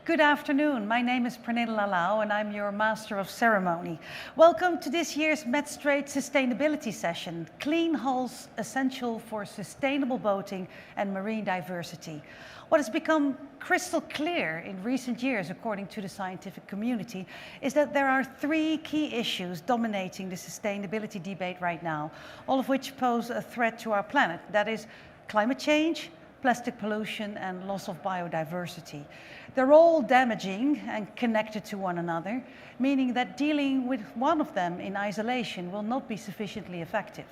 Good afternoon, my name is Pernille Lalau and I'm your Master of Ceremony. Welcome to this year's Metstrade Sustainability Session, Clean Hulls Essential for Sustainable Boating and Marine Diversity. What has become crystal clear in recent years, according to the scientific community, is that there are three key issues dominating the sustainability debate right now, all of which pose a threat to our planet. That is climate change, plastic pollution and loss of biodiversity. They're all damaging and connected to one another, meaning that dealing with one of them in isolation will not be sufficiently effective.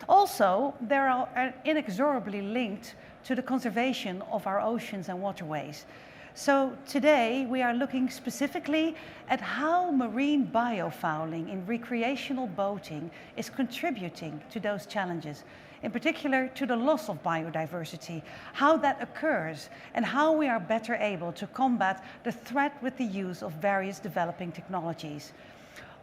Also, they are inexorably linked to the conservation of our oceans and waterways. So today we are looking specifically at how marine biofouling in recreational boating is contributing to those challenges, in particular to the loss of biodiversity, how that occurs, and how we are better able to combat the threat with the use of various developing technologies.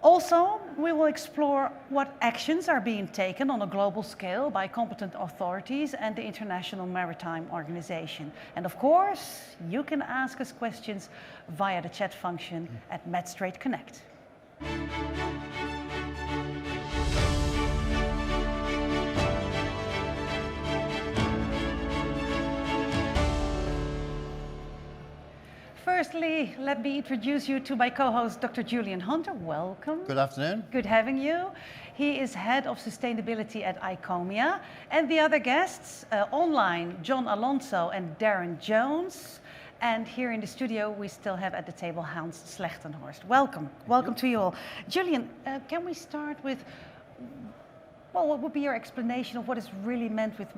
Also, we will explore what actions are being taken on a global scale by competent authorities and the International Maritime Organization. And of course, you can ask us questions via the chat function at Metstrade Connect. Firstly, let me introduce you to my co-host, Dr. Julian Hunter. Welcome. Good afternoon. Good having you. He is Head of Sustainability at ICOMIA. And the other guests, online, John Alonso and Darren Jones. And here in the studio, we still have at the table Hans Slegtenhorst. Welcome. Welcome to you all. Julian, can we start with, well, what would be your explanation of what is really meant with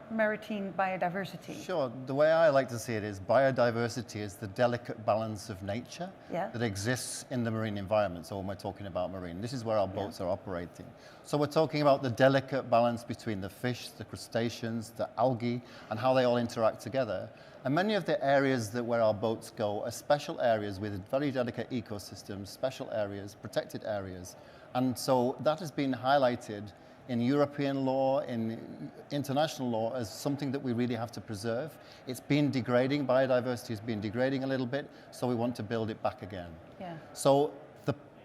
maritime biodiversity? Sure. The way I like to see it is biodiversity is the delicate balance of nature that exists in the marine environment. So when we're talking about marine, this is where our boats are operating. So we're talking about the delicate balance between the fish, the crustaceans, the algae, and how they all interact together. And many of the areas where our boats go are special areas with very delicate ecosystems, special areas, protected areas. And so that has been highlighted in European law, in international law, as something that we really have to preserve. It's been degrading, biodiversity has been degrading a little bit, so we want to build it back again. Yeah. So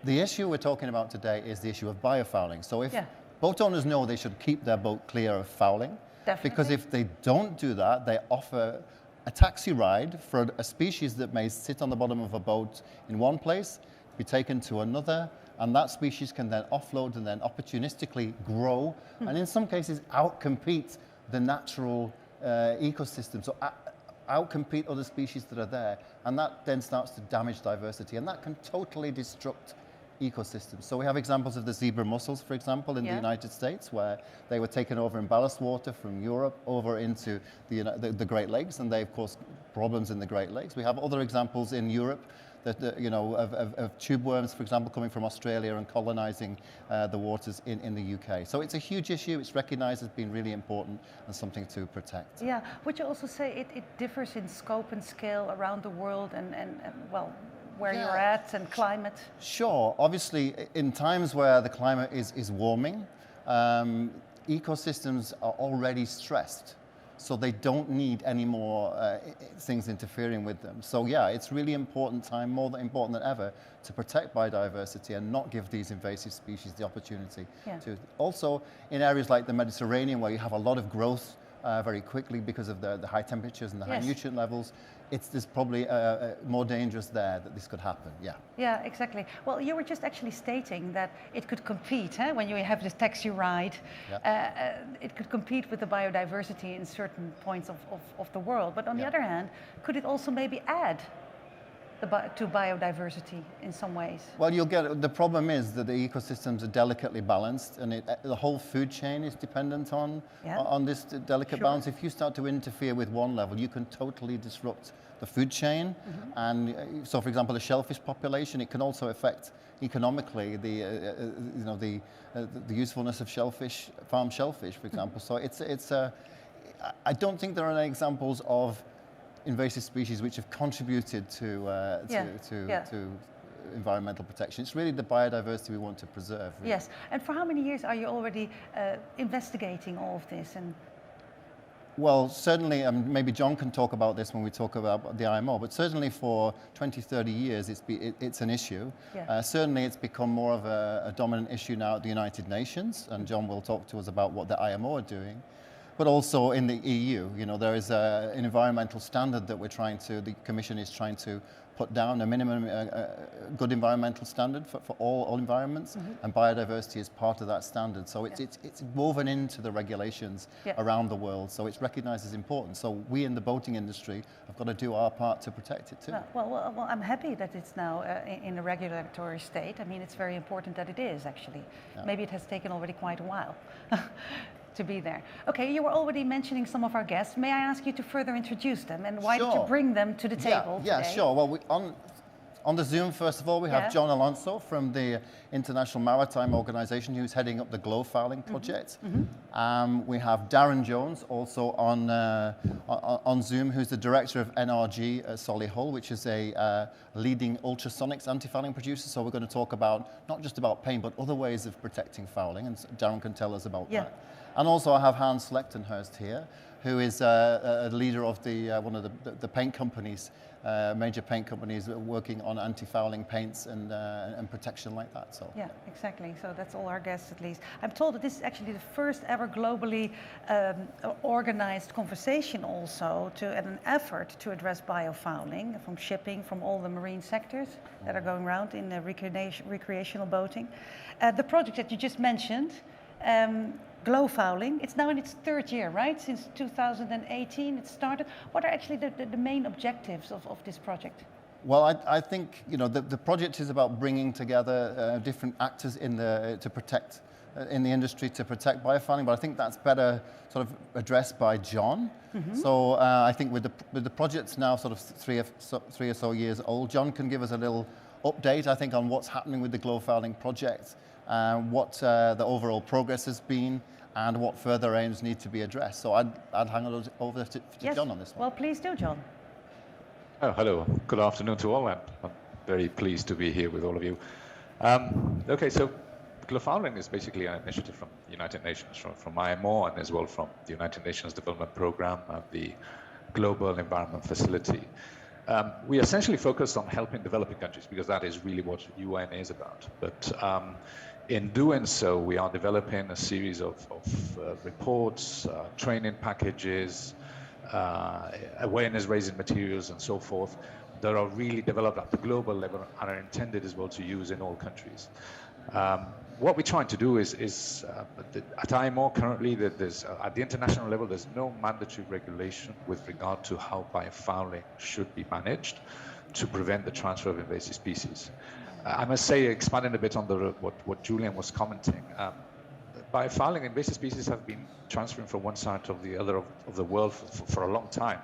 the issue we're talking about today is the issue of biofouling. So if boat owners know they should keep their boat clear of fouling, because if they don't do that, they offer a taxi ride for a species that may sit on the bottom of a boat in one place, be taken to another, and that species can then offload and then opportunistically grow, and in some cases outcompete the natural ecosystem, so outcompete other species that are there, and that then starts to damage diversity, and that can totally destruct ecosystems. So we have examples of the zebra mussels, for example, in the United States, where they were taken over in ballast water from Europe over into the Great Lakes, and they of course problems in the Great Lakes. We have other examples in Europe that, of tube worms, for example, coming from Australia and colonizing the waters in the UK. So it's a huge issue. It's recognized as being really important and something to protect. Yeah, would you also say it differs in scope and scale around the world and well, where you're at and climate? Sure. Obviously, in times where the climate is warming, ecosystems are already stressed. So they don't need any more things interfering with them. So yeah, it's really important more important than ever to protect biodiversity and not give these invasive species the opportunity to. Also, in areas like the Mediterranean, where you have a lot of growth very quickly because of the high temperatures and the high nutrient levels, there's probably more dangerous there that this could happen, Yeah, exactly. Well, you were just actually stating that it could compete, when you have this taxi ride, it could compete with the biodiversity in certain points of the world. But on the other hand, could it also maybe add to biodiversity in some ways? Well, the problem is that the ecosystems are delicately balanced, and the whole food chain is dependent on this delicate balance. If you start to interfere with one level, you can totally disrupt the food chain. And so, for example, the shellfish population, it can also affect economically the usefulness of shellfish, farm shellfish, for example. So I don't think there are any examples of invasive species which have contributed to environmental protection. It's really the biodiversity we want to preserve. Really. Yes, and for how many years are you already investigating all of this? Well, certainly, maybe John can talk about this when we talk about the IMO, but certainly for 20, 30 years, it's an issue. Yeah. Certainly, it's become more of a dominant issue now at the United Nations, and John will talk to us about what the IMO are doing. But also in the EU, there is an environmental standard that the Commission is trying to put down, a minimum good environmental standard for all environments, and biodiversity is part of that standard. So it's woven into the regulations around the world, so it's recognized as important. So we in the boating industry have got to do our part to protect it too. Well, I'm happy that it's now in a regulatory state. I mean, it's very important that it is, actually. Yeah. Maybe it has taken already quite a while. To be there. Okay, you were already mentioning some of our guests. May I ask you to further introduce them, and why did you bring them to the table today? Yeah, sure. Well, on the Zoom, first of all, we have John Alonso from the International Maritime Organization, who's heading up the GloFouling project. We have Darren Jones also on Zoom, who's the director of NRG at Solihull, which is a leading ultrasonics antifouling producer. So we're going to talk about not just about paint, but other ways of protecting fouling, and Darren can tell us about that. And also I have Slegtenhorst here, who is a leader of one of the paint companies, major paint companies working on anti-fouling paints and protection like that. So yeah, exactly. So that's all our guests at least. I'm told that this is actually the first ever globally organized conversation also and an effort to address biofouling from shipping, from all the marine sectors that are going around in recreational boating. The project that you just mentioned, GloFouling, it's now in its third year, right? Since 2018 it started. What are actually the main objectives of this project? Well, I think the project is about bringing together different actors in the industry to protect biofouling, but I think that's better sort of addressed by John. So I think with the project's now sort of three or so years old, John can give us a little update, I think, on what's happening with the GloFouling project, what the overall progress has been, and what further aims need to be addressed. So I'd hand it over to John on this one. Well, please do, John. Oh, hello. Good afternoon to all. I'm very pleased to be here with all of you. Okay, so GloFouling is basically an initiative from the United Nations, from IMO, and as well from the United Nations Development Program, the Global Environment Facility. We essentially focus on helping developing countries because that is really what UN is about. But in doing so, we are developing a series of reports, training packages, awareness-raising materials, and so forth that are really developed at the global level and are intended as well to use in all countries. What we're trying to do is at IMO currently, there's at the international level, there's no mandatory regulation with regard to how biofouling should be managed to prevent the transfer of invasive species. I must say, expanding a bit on what Julian was commenting, biofouling invasive species have been transferring from one side to the other of the world for a long time,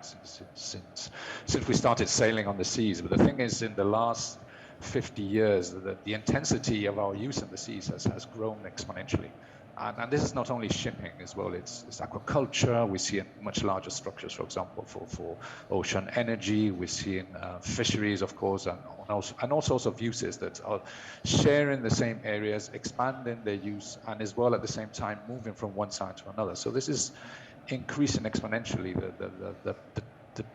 since we started sailing on the seas. But the thing is, in the last 50 years, the intensity of our use in the seas has grown exponentially. And this is not only shipping as well, it's aquaculture. We see in much larger structures, for example, for ocean energy. We see in fisheries, of course, and all sorts of uses that are sharing the same areas, expanding their use, and as well at the same time moving from one side to another. So this is increasing exponentially the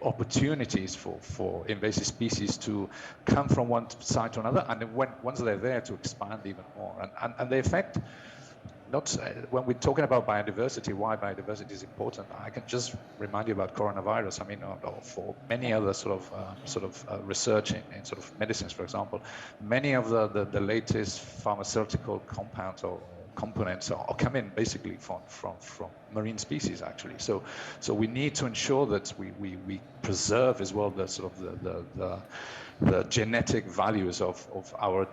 opportunities for invasive species to come from one side to another, and then once they're there, to expand even more. And the effect, when we're talking about biodiversity, why biodiversity is important, I can just remind you about coronavirus. I mean, for many other sort of research in sort of medicines, for example, many of the latest pharmaceutical compounds or components are coming basically from marine species, actually. So we need to ensure that we preserve as well the sort of the genetic values of our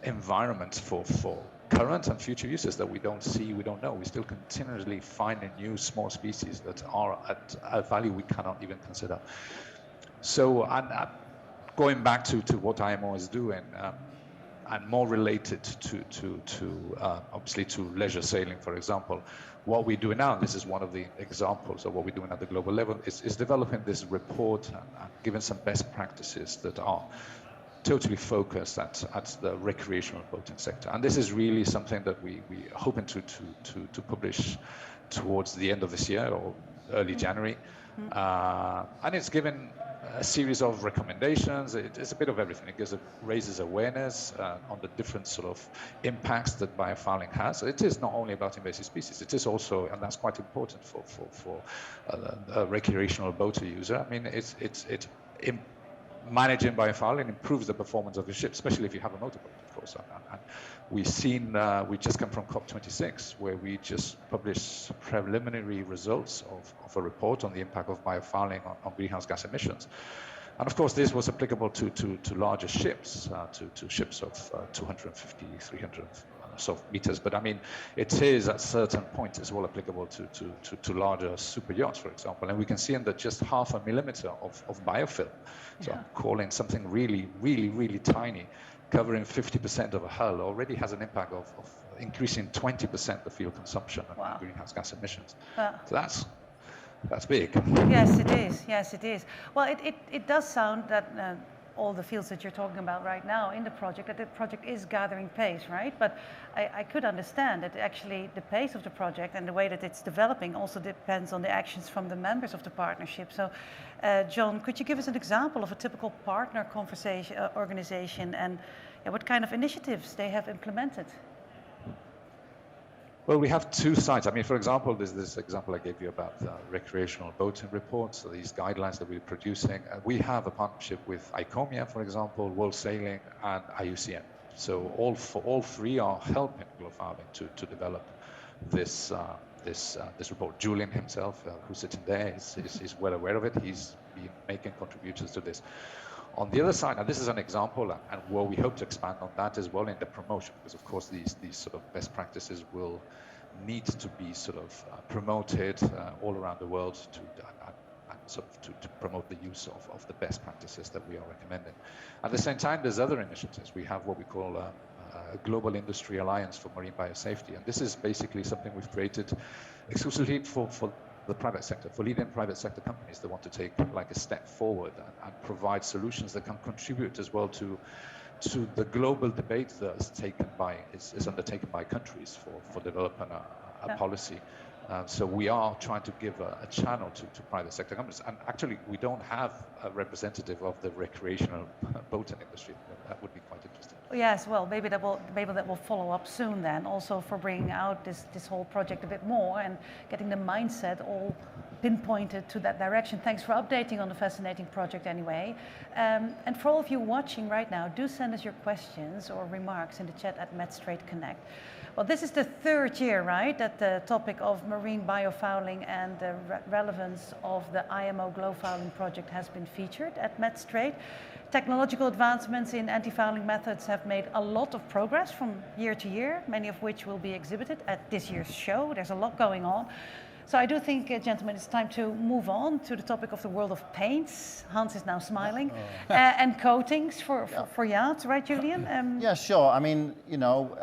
environment for current and future uses that we don't see, we don't know. We still continually finding new small species that are at a value we cannot even consider. So, and going back to what IMO is doing, and more related to obviously to leisure sailing, for example, what we're doing now, this is one of the examples of what we're doing at the global level, is developing this report and giving some best practices that are totally focused at the recreational boating sector. And this is really something that we are hoping to publish towards the end of this year or early January. And it's given a series of recommendations. It's a bit of everything. It raises awareness on the different sort of impacts that biofouling has. It is not only about invasive species. It is also, and that's quite important for a recreational boater user. I mean, managing biofouling improves the performance of the ship, especially if you have a motorboat, of course. And we've seen, we just come from COP26, where we just published preliminary results of a report on the impact of biofouling on greenhouse gas emissions. And of course, this was applicable to larger ships, to ships of 250, 300 so meters. But I mean, it is at certain points as well applicable to larger super yachts, for example. And we can see in that just 0.5 millimeter of biofilm, so I'm calling something really, really, really tiny, covering 50% of a hull, already has an impact of increasing 20% the fuel consumption and greenhouse gas emissions. So that's big. Yes, it is. Yes, it is. Well, it does sound that all the fields that you're talking about right now in the project, that the project is gathering pace, right? But I could understand that actually the pace of the project and the way that it's developing also depends on the actions from the members of the partnership. So, John, could you give us an example of a typical partner organization and what kind of initiatives they have implemented? Well, we have two sides. I mean, for example, there's this example I gave you about recreational boating reports, so these guidelines that we're producing. We have a partnership with ICOMIA, for example, World Sailing, and IUCN. So all three are helping GloFouling to develop this report. Julian himself, who's sitting there, is well aware of it. He's been making contributions to this. On the other side, and this is an example, and where we hope to expand on that as well in the promotion, because of course these sort of best practices will need to be sort of promoted all around the world to promote the use of the best practices that we are recommending. At the same time, there's other initiatives. We have what we call a Global Industry Alliance for Marine Biosafety, and this is basically something we've created exclusively for the private sector, for leading private sector companies that want to take like a step forward and provide solutions that can contribute as well to the global debate that is undertaken by countries for developing a policy. So we are trying to give a channel to private sector companies. And actually, we don't have a representative of the recreational boating industry. That would be quite interesting. Yes, well, maybe that will follow up soon then, also for bringing out this whole project a bit more and getting the mindset all pinpointed to that direction. Thanks for updating on the fascinating project anyway. And for all of you watching right now, do send us your questions or remarks in the chat at Metstrade Connect. Well, this is the third year, right, that the topic of marine biofouling and the relevance of the IMO GloFouling project has been featured at Metstrade. Technological advancements in antifouling methods have made a lot of progress from year to year, many of which will be exhibited at this year's show. There's a lot going on. So I do think, gentlemen, it's time to move on to the topic of the world of paints. Hans is now smiling. And coatings for yachts, right, Julian? Yeah, sure. I mean, you know,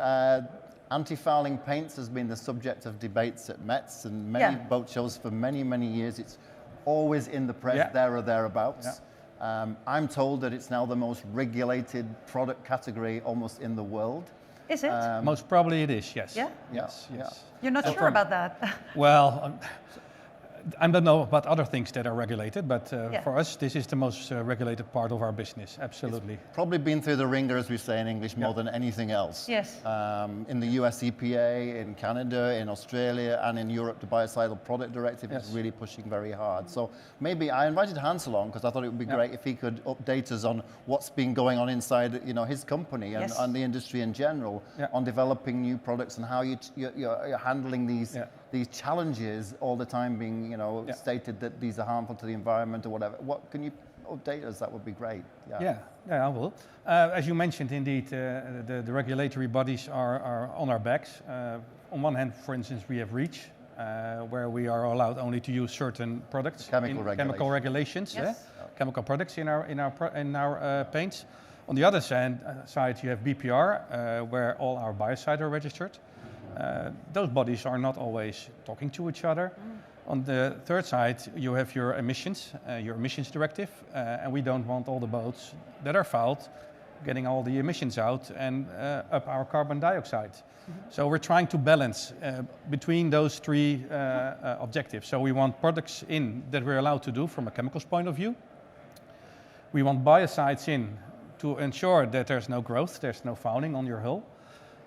anti-fouling paints has been the subject of debates at Metz and many boat shows for many, many years. It's always in the press, there or thereabouts. I'm told that it's now the most regulated product category almost in the world. Is it? Most probably it is, yes. Yeah? Yes. You're not sure about that? Well, I don't know about other things that are regulated, but for us, this is the most regulated part of our business, absolutely. It's probably been through the ringer, as we say in English, more than anything else. Yes. In the US EPA, in Canada, in Australia, and in Europe, the Biocidal Product Directive is really pushing very hard. So maybe I invited Hans along because I thought it would be great if he could update us on what's been going on inside, you know, his company and the industry in general on developing new products and how you're handling these challenges all the time being, you know, stated that these are harmful to the environment or whatever. What can you update us? That would be great. Yeah, I will. As you mentioned, indeed, the regulatory bodies are on our backs. On one hand, for instance, we have REACH, where we are allowed only to use certain products, chemical regulations, chemical products in our paints. On the other side, you have BPR, where all our biocides are registered. Those bodies are not always talking to each other. On the third side, you have your emissions directive, and we don't want all the boats that are fouled getting all the emissions out and up our carbon dioxide. So we're trying to balance between those three objectives. So we want products in that we're allowed to do from a chemicals point of view. We want biocides in to ensure that there's no growth, there's no fouling on your hull.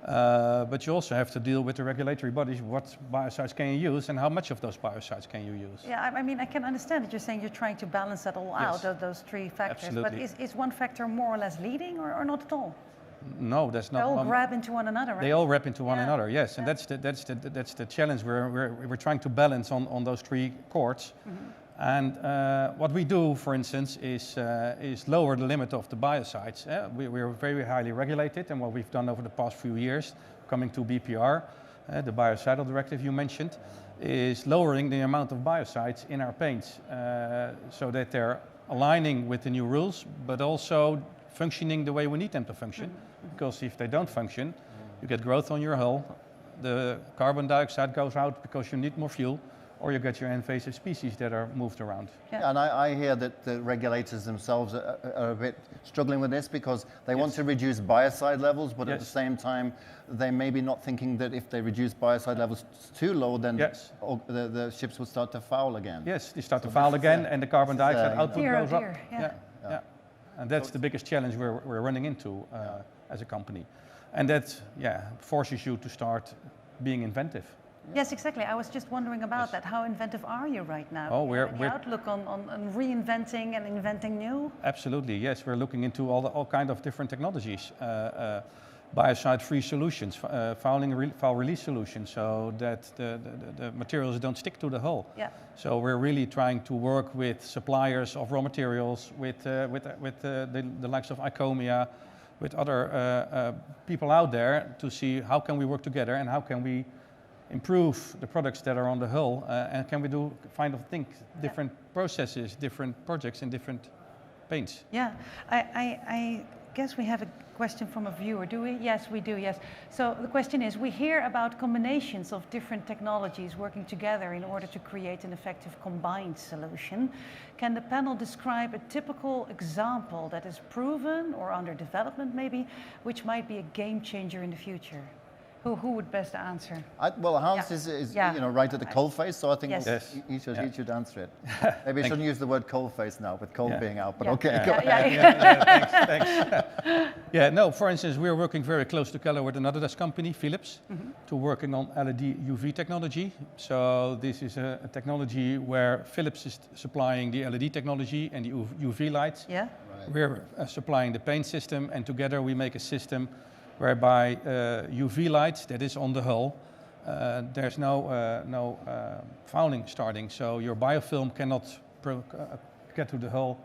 But you also have to deal with the regulatory bodies. What biocides can you use and how much of those biocides can you use? Yeah, I mean, I can understand that you're saying you're trying to balance that all out, those three factors. Absolutely. But is one factor more or less leading or not at all? No, that's not. They all grab into one another, right? They all wrap into one another, yes. And that's the challenge we're trying to balance on those three chords. And what we do, for instance, is lower the limit of the biocides. We're very highly regulated, and what we've done over the past few years, coming to BPR, the biocidal directive you mentioned, is lowering the amount of biocides in our paints so that they're aligning with the new rules, but also functioning the way we need them to function. Because if they don't function, you get growth on your hull, the carbon dioxide goes out because you need more fuel, or you get your invasive species that are moved around. Yeah, and I hear that the regulators themselves are a bit struggling with this because they want to reduce biocide levels, but at the same time, they may be not thinking that if they reduce biocide levels too low, then the ships will start to foul again. Yes, they start to foul again, and the carbon dioxide output goes up. Yeah. And that's the biggest challenge we're running into as a company. And that forces you to start being inventive. Yes, exactly. I was just wondering about that. How inventive are you right now? Oh, we're outlook on reinventing and inventing new? Absolutely, yes. We're looking into all kind of different technologies. Biocide-free solutions, foul release solutions, so that the materials don't stick to the hull. Yeah. So we're really trying to work with suppliers of raw materials, with the likes of ICOMIA, with other people out there to see how can we work together and how can we improve the products that are on the hull, and can we think different processes, different projects in different paints. Yeah, I guess we have a question from a viewer, do we? Yes, we do, yes. So the question is, we hear about combinations of different technologies working together in order to create an effective combined solution. Can the panel describe a typical example that is proven or under development maybe, which might be a game changer in the future? Who would best answer? Well, Hans is right at the coal face, so I think he should answer it. Maybe I shouldn't use the word coal face now, with coal being out, but okay. Thanks. Yeah, no, for instance, we're working very close together with another Dutch company, Philips, to working on LED UV technology. So this is a technology where Philips is supplying the LED technology and the UV lights. Yeah. Right. We're supplying the paint system, and together we make a system whereby UV light that is on the hull, there's no fouling starting, so your biofilm cannot get to the hull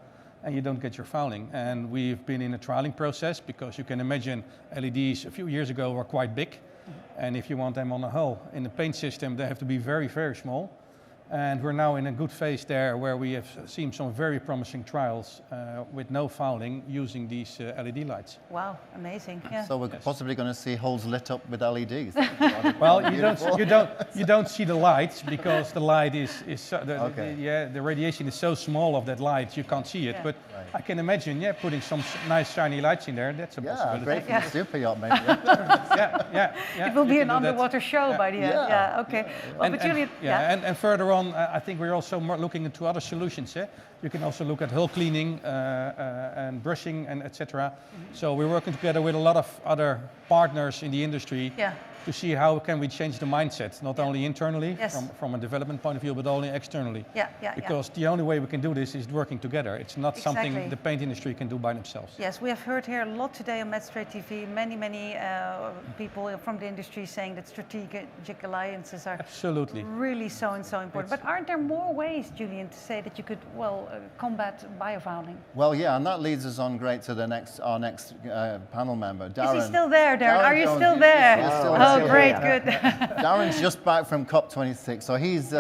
and you don't get your fouling. And we've been in a trialing process because you can imagine LEDs a few years ago were quite big, and if you want them on a hull in the paint system, they have to be very, very small. And we're now in a good phase there where we have seen some very promising trials with no fouling using these LED lights. Wow, amazing! Yeah. So we're possibly going to see holes lit up with LEDs. Well, you don't see the lights because the light the radiation is so small of that light you can't see it. Yeah. But I can imagine, putting some nice shiny lights in there. That's a possibility. Great for the super yacht, maybe. It will be an underwater show by the end. Yeah. Okay. Well, but Julian, and further on, I think we're also looking into other solutions. You can also look at hull cleaning and brushing and etc. So we're working together with a lot of other partners in the industry to see how can we change the mindset, not only internally from a development point of view, but only externally. Because the only way we can do this is working together. It's not something the paint industry can do by themselves. Yes, we have heard here a lot today on Metstrade TV, many people from the industry saying that strategic alliances are really so important. But aren't there more ways, Julian, to say that you could, combat biofouling? Well, yeah, and that leads us on great to our next panel member, Darren. Is he still there, Darren? Are you still there? Oh, great, good. Darren's just back from COP26, so he's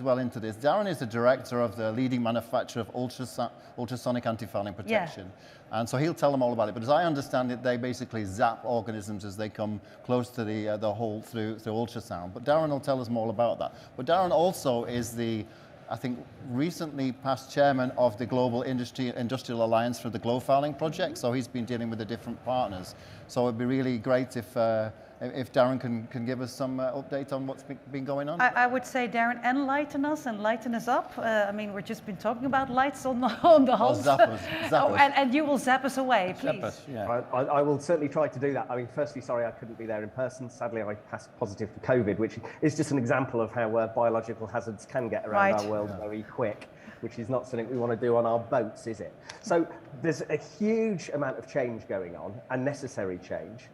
well into this. Darren is the director of the leading manufacturer of ultrasonic antifouling protection. And so he'll tell them all about it. But as I understand it, they basically zap organisms as they come close to the hull through ultrasound. But Darren will tell us more about that. But Darren also is the I think, recently past chairman of the Global Industrial Alliance for the GloFouling project, so he's been dealing with the different partners. So it'd be really great if Darren can give us some update on what's been going on. I would say, Darren, enlighten us and lighten us up. I mean, we've just been talking about lights on the hulls. Zap us. Oh, and you will zap us away, please. Zap us, yeah. I will certainly try to do that. I mean, firstly, sorry I couldn't be there in person. Sadly, I passed positive for COVID, which is just an example of how biological hazards can get around our world very quick, which is not something we want to do on our boats, is it? So there's a huge amount of change going on, and necessary change.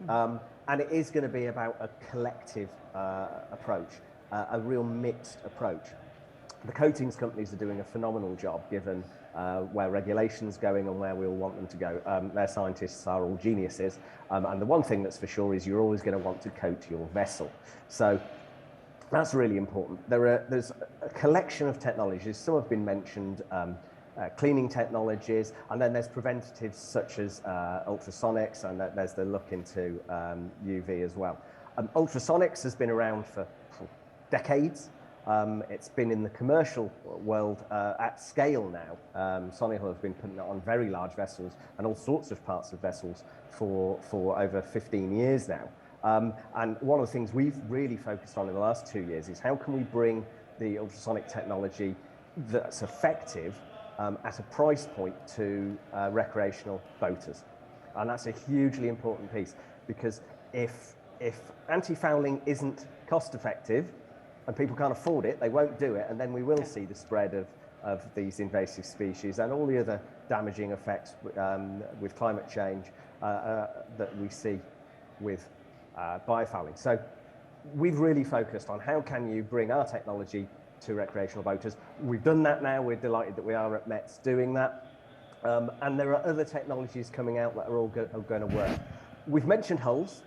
And it is going to be about a collective approach, a real mixed approach. The coatings companies are doing a phenomenal job, given where regulation's going and where we all want them to go. Their scientists are all geniuses. And the one thing that's for sure is you're always going to want to coat your vessel. So that's really important. There's a collection of technologies. Some have been mentioned, cleaning technologies, and then there's preventatives such as ultrasonics, and there's the look into UV as well. Ultrasonics has been around for decades. It's been in the commercial world at scale now. Solihull have been putting it on very large vessels and all sorts of parts of vessels for over 15 years now. And one of the things we've really focused on in the last 2 years is how can we bring the ultrasonic technology that's effective at a price point to recreational boaters. And that's a hugely important piece, because if antifouling isn't cost effective and people can't afford it, they won't do it, and then we will see the spread of these invasive species and all the other damaging effects with climate change that we see with biofouling. So we've really focused on how can you bring our technology to recreational boaters. We've done that now. We're delighted that we are at Metz doing that. And there are other technologies coming out that are all going to work. We've mentioned hulls,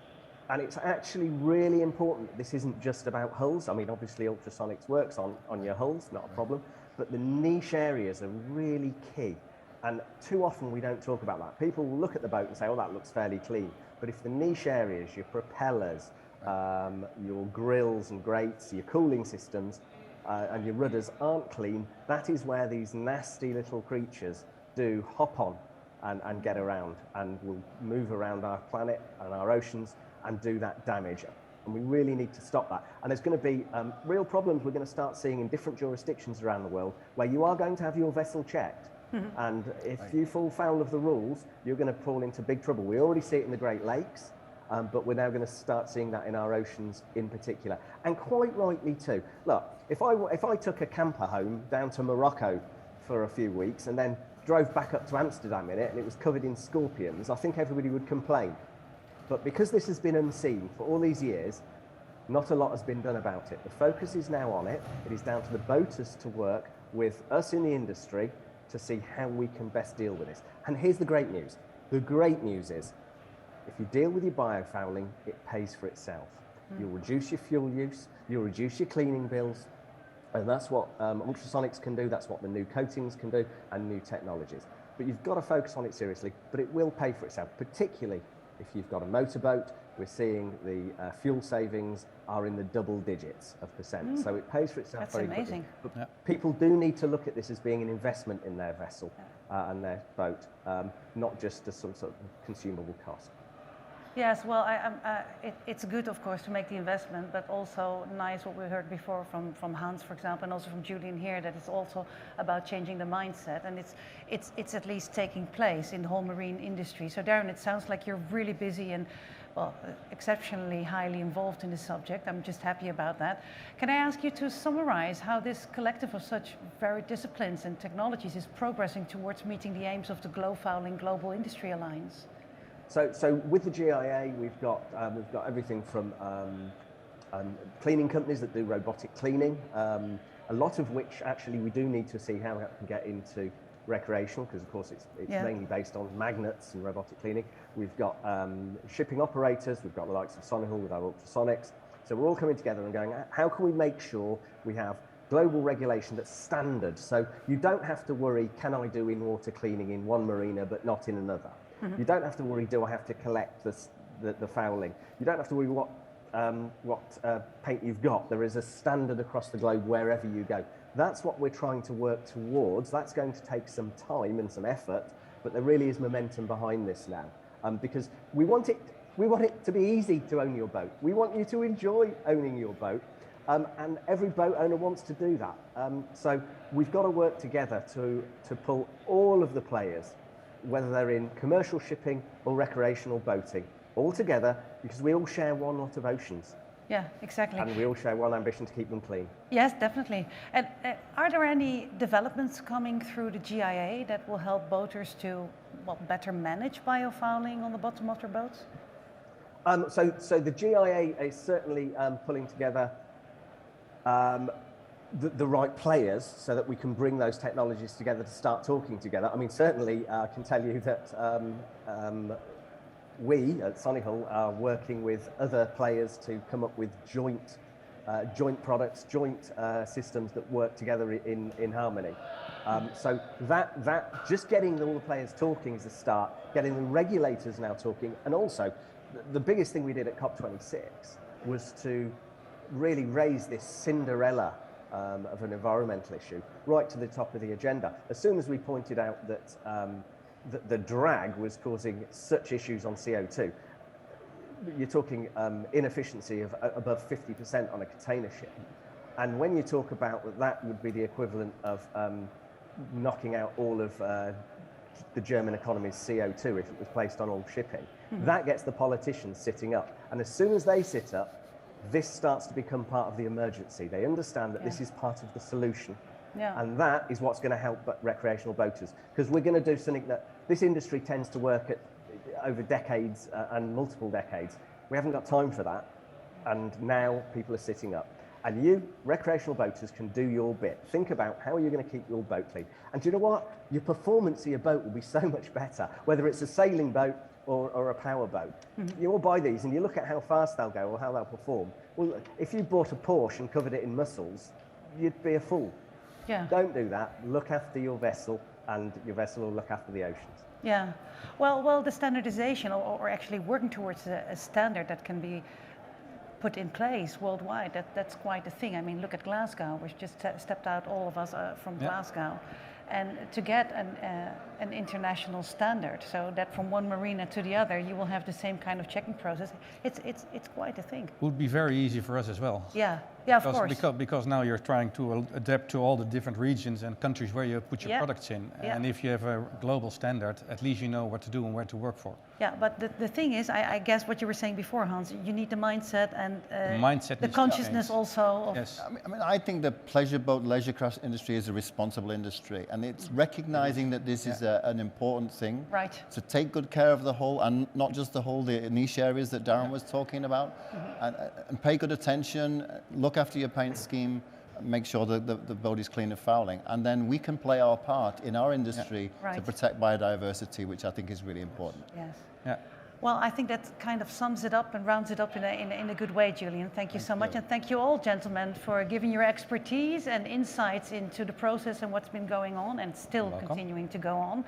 and it's actually really important. This isn't just about hulls. I mean, obviously ultrasonics works on your hulls, not a problem, but the niche areas are really key. And too often we don't talk about that. People will look at the boat and say, oh, that looks fairly clean. But if the niche areas, your propellers, your grills and grates, your cooling systems, and your rudders aren't clean, that is where these nasty little creatures do hop on and get around and will move around our planet and our oceans and do that damage. And we really need to stop that. And there's going to be real problems we're going to start seeing in different jurisdictions around the world, where you are going to have your vessel checked. And if you fall foul of the rules, you're going to fall into big trouble. We already see it in the Great Lakes. But we're now going to start seeing that in our oceans in particular, and quite rightly too. Look, if I took a camper home down to Morocco for a few weeks and then drove back up to Amsterdam in it and it was covered in scorpions, I think everybody would complain. But because this has been unseen for all these years, not a lot has been done about it. The focus is now on it. It is down to the boaters to work with us in the industry to see how we can best deal with this. And here's the great news. The great news is, if you deal with your biofouling, it pays for itself. You'll reduce your fuel use, you'll reduce your cleaning bills, and that's what ultrasonics can do, that's what the new coatings can do, and new technologies. But you've got to focus on it seriously, but it will pay for itself, particularly if you've got a motorboat. We're seeing the fuel savings are in the double digits of percent, so it pays for itself. That's very amazing. quickly. But people do need to look at this as being an investment in their vessel and their boat, not just as some sort of consumable cost. Yes, well, it's good, of course, to make the investment, but also nice what we heard before from Hans, for example, and also from Julian here, that it's also about changing the mindset, and it's at least taking place in the whole marine industry. So Darren, it sounds like you're really busy and, well, exceptionally highly involved in this subject. I'm just happy about that. Can I ask you to summarize how this collective of such varied disciplines and technologies is progressing towards meeting the aims of the GloFouling Global Industry Alliance? So with the GIA, we've got everything from cleaning companies that do robotic cleaning, a lot of which actually we do need to see how that can get into recreational, because of course it's mainly based on magnets and robotic cleaning. We've got shipping operators, we've got the likes of Solihull with our ultrasonics. So we're all coming together and going, how can we make sure we have global regulation that's standard? So you don't have to worry, can I do in-water cleaning in one marina but not in another? You don't have to worry, do I have to collect the fouling? You don't have to worry what paint you've got. There is a standard across the globe wherever you go. That's what we're trying to work towards. That's going to take some time and some effort, but there really is momentum behind this now, because we want it to be easy to own your boat. We want you to enjoy owning your boat, and every boat owner wants to do that. So we've got to work together to pull all of the players, whether they're in commercial shipping or recreational boating, all together, because we all share one lot of oceans. Yeah, exactly. And we all share one ambition to keep them clean. Yes, definitely. And are there any developments coming through the GIA that will help boaters to better manage biofouling on the bottom of their boats? So the GIA is certainly pulling together the right players so that we can bring those technologies together to start talking together. I mean, certainly I can tell you that we at Solihull are working with other players to come up with joint products, joint systems that work together in harmony. So that just getting all the players talking is a start, getting the regulators now talking, and also the biggest thing we did at COP26 was to really raise this Cinderella of an environmental issue right to the top of the agenda. As soon as we pointed out that the drag was causing such issues on CO2, you're talking inefficiency of above 50% on a container ship. And when you talk about that would be the equivalent of knocking out all of the German economy's CO2 if it was placed on all shipping, that gets the politicians sitting up. And as soon as they sit up, this starts to become part of the emergency. They understand that this is part of the solution. Yeah. And that is what's going to help recreational boaters, because we're going to do something that this industry tends to work at over decades and multiple decades. We haven't got time for that, and now people are sitting up. And you, recreational boaters, can do your bit. Think about how are you going to keep your boat clean. And do you know what? Your performance of your boat will be so much better, whether it's a sailing boat or a power boat. You all buy these and you look at how fast they'll go or how they'll perform. Well, if you bought a Porsche and covered it in mussels, you'd be a fool. Yeah. Don't do that. Look after your vessel, and your vessel will look after the oceans. Yeah. Well, the standardization, or actually working towards a standard that can be put in place worldwide, that's quite a thing. I mean, look at Glasgow. We've just stepped out, all of us from Glasgow. And to get an international standard, so that from one marina to the other, you will have the same kind of checking process. It's quite a thing. Would be very easy for us as well. Yeah, of course. Because now you're trying to adapt to all the different regions and countries where you put your products in. And if you have a global standard, at least you know what to do and where to work for. Yeah, but the thing is, I guess what you were saying before, Hans, you need the mindset and the consciousness also. Yes. I mean, I think the pleasure boat, leisure craft industry is a responsible industry. And it's recognizing that this is an important thing. Right. To take good care of the hull, and not just the hull, the niche areas that Darren was talking about, and pay good attention, look after your paint scheme, make sure that the boat is clean of fouling, and then we can play our part in our industry to protect biodiversity, which I think is really important. Yes. Yeah. Well, I think that kind of sums it up and rounds it up in a good way, Julian. Thank you so much. And thank you all, gentlemen, for giving your expertise and insights into the process and what's been going on and still continuing to go on.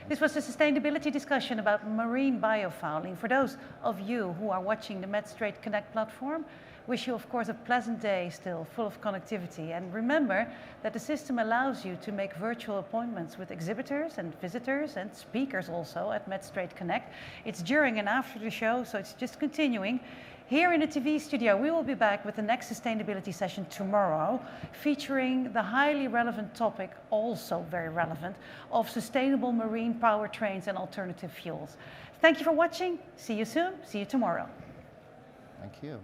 This was a sustainability discussion about marine biofouling. For those of you who are watching the Metstrade Connect platform, wish you, of course, a pleasant day still, full of connectivity. And remember that the system allows you to make virtual appointments with exhibitors and visitors and speakers also at Metstrade Connect. It's during and after the show, so it's just continuing. Here in the TV studio, we will be back with the next sustainability session tomorrow, featuring the highly relevant topic, also very relevant, of sustainable marine powertrains and alternative fuels. Thank you for watching. See you soon. See you tomorrow. Thank you.